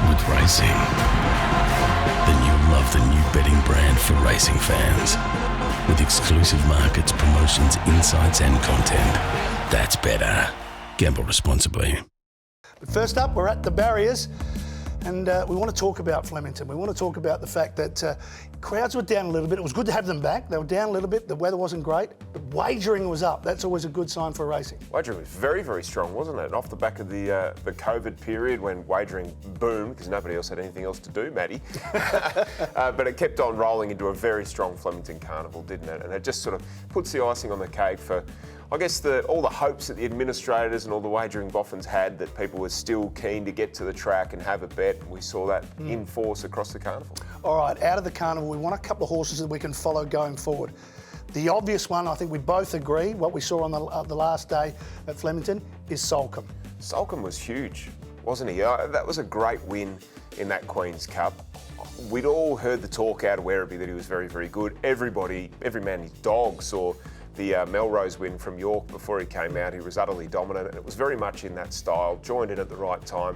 with racing, then you'll love the new betting brand for racing fans. With exclusive markets, promotions, insights and content. That's better. Gamble responsibly. But first up, we're at the barriers. And we want to talk about Flemington. We want to talk about the fact that crowds were down a little bit. It was good to have them back. They were down a little bit. The weather wasn't great. But wagering was up. That's always a good sign for racing. Wagering was very, very strong, wasn't it? Off the back of the COVID period when wagering boomed, because nobody else had anything else to do, Maddie. But it kept on rolling into a very strong Flemington carnival, didn't it? And it just sort of puts the icing on the cake for, I guess, all the hopes that the administrators and all the wagering boffins had that people were still keen to get to the track and have a bet. We saw that in force across the carnival. All right, out of the carnival, we want a couple of horses that we can follow going forward. The obvious one, I think we both agree, what we saw on the last day at Flemington, is Soulcombe. Soulcombe was huge, wasn't he? That was a great win in that Queen's Cup. We'd all heard the talk out of Werribee that he was very, very good. Every man, his dog saw the Melrose win from York before he came out. He was utterly dominant, and it was very much in that style, joined in at the right time,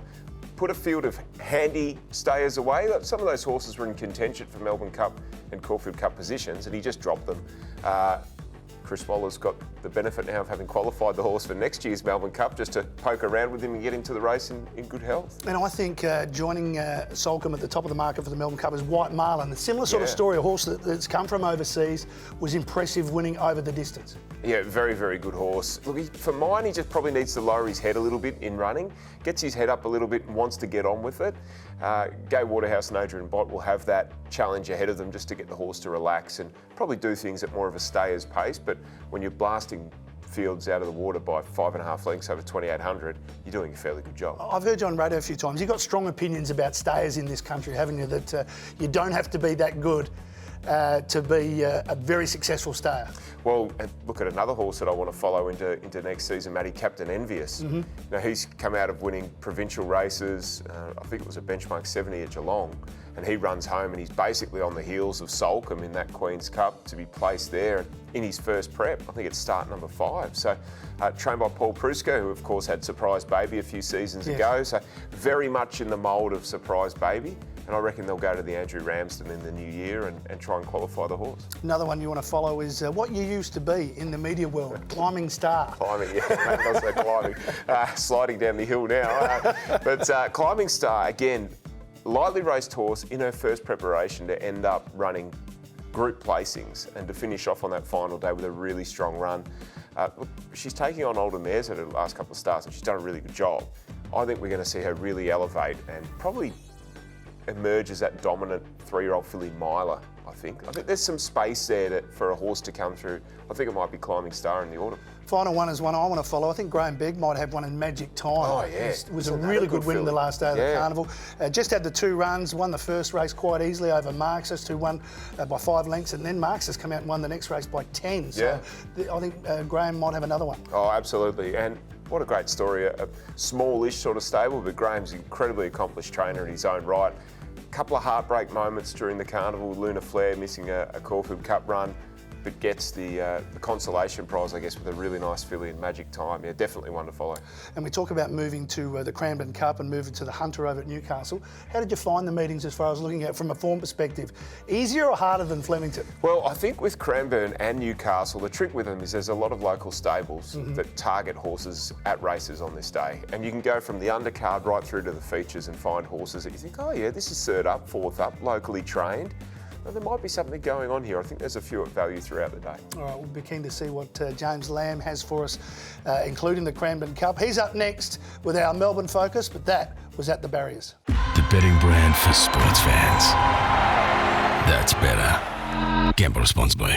put a field of handy stayers away. Some of those horses were in contention for Melbourne Cup and Caulfield Cup positions, and he just dropped them. Chris Waller's got the benefit now of having qualified the horse for next year's Melbourne Cup, just to poke around with him and get into the race in good health. And I think joining Soulcombe at the top of the market for the Melbourne Cup is White Marlin. A similar sort of story, a horse that's come from overseas, was impressive winning over the distance. Yeah, very, very good horse. Look, for mine, he just probably needs to lower his head a little bit in running, gets his head up a little bit and wants to get on with it. Gay Waterhouse and Adrian Bott will have that challenge ahead of them just to get the horse to relax and probably do things at more of a stayer's pace. But when you're blasting fields out of the water by 5.5 lengths over 2,800, you're doing a fairly good job. I've heard you on radio a few times. You've got strong opinions about stayers in this country, haven't you? That you don't have to be that good to be a very successful stayer. Well, look at another horse that I want to follow into next season, Matty, Captain Envious. Now, he's come out of winning provincial races. I think it was a benchmark 70 at Geelong, and he runs home, and he's basically on the heels of Soulcombe in that Queen's Cup to be placed there in his first prep. I think it's start number 5. So, trained by Paul Prusko, who of course had Surprise Baby a few seasons ago. So, very much in the mould of Surprise Baby. And I reckon they'll go to the Andrew Ramsden in the new year and try and qualify the horse. Another one you want to follow is what you used to be in the media world, Climbing Star. Climbing, yeah, mate, I say climbing. Sliding down the hill now. But Climbing Star, again, lightly raced horse in her first preparation to end up running group placings and to finish off on that final day with a really strong run. Look, she's taking on older mares at her last couple of starts, and she's done a really good job. I think we're going to see her really elevate and probably emerge as that dominant 3-year-old filly miler, I think. I think there's some space there for a horse to come through. I think it might be Climbing Star in the autumn. Final one is one I want to follow. I think Graham Begg might have one in Magic Time. Oh, yeah. It was a really good win the last day of the carnival. Just had the 2 runs, won the first race quite easily over Marxist, who won by 5 lengths, and then Marxist come out and won the next race by 10. So I think Graham might have another one. Oh, absolutely. And what a great story. A smallish sort of stable, but Graham's an incredibly accomplished trainer in his own right. Couple of heartbreak moments during the carnival. Luna Flair missing a Caulfield Cup run, but gets the consolation prize, I guess, with a really nice filly in Magic Time. Yeah, definitely one to follow. And we talk about moving to the Cranbourne Cup and moving to the Hunter over at Newcastle. How did you find the meetings as far as looking at from a form perspective? Easier or harder than Flemington? Well, I think with Cranbourne and Newcastle, the trick with them is there's a lot of local stables that target horses at races on this day. And you can go from the undercard right through to the features and find horses that you think, oh yeah, this is 3rd up, 4th up, locally trained. There might be something going on here. I think there's a few at value throughout the day. All right, we'll be keen to see what James Lamb has for us, including the Cranbourne Cup. He's up next with our Melbourne focus, but that was at the barriers. The betting brand for sports fans. That's better. Gamble responsibly.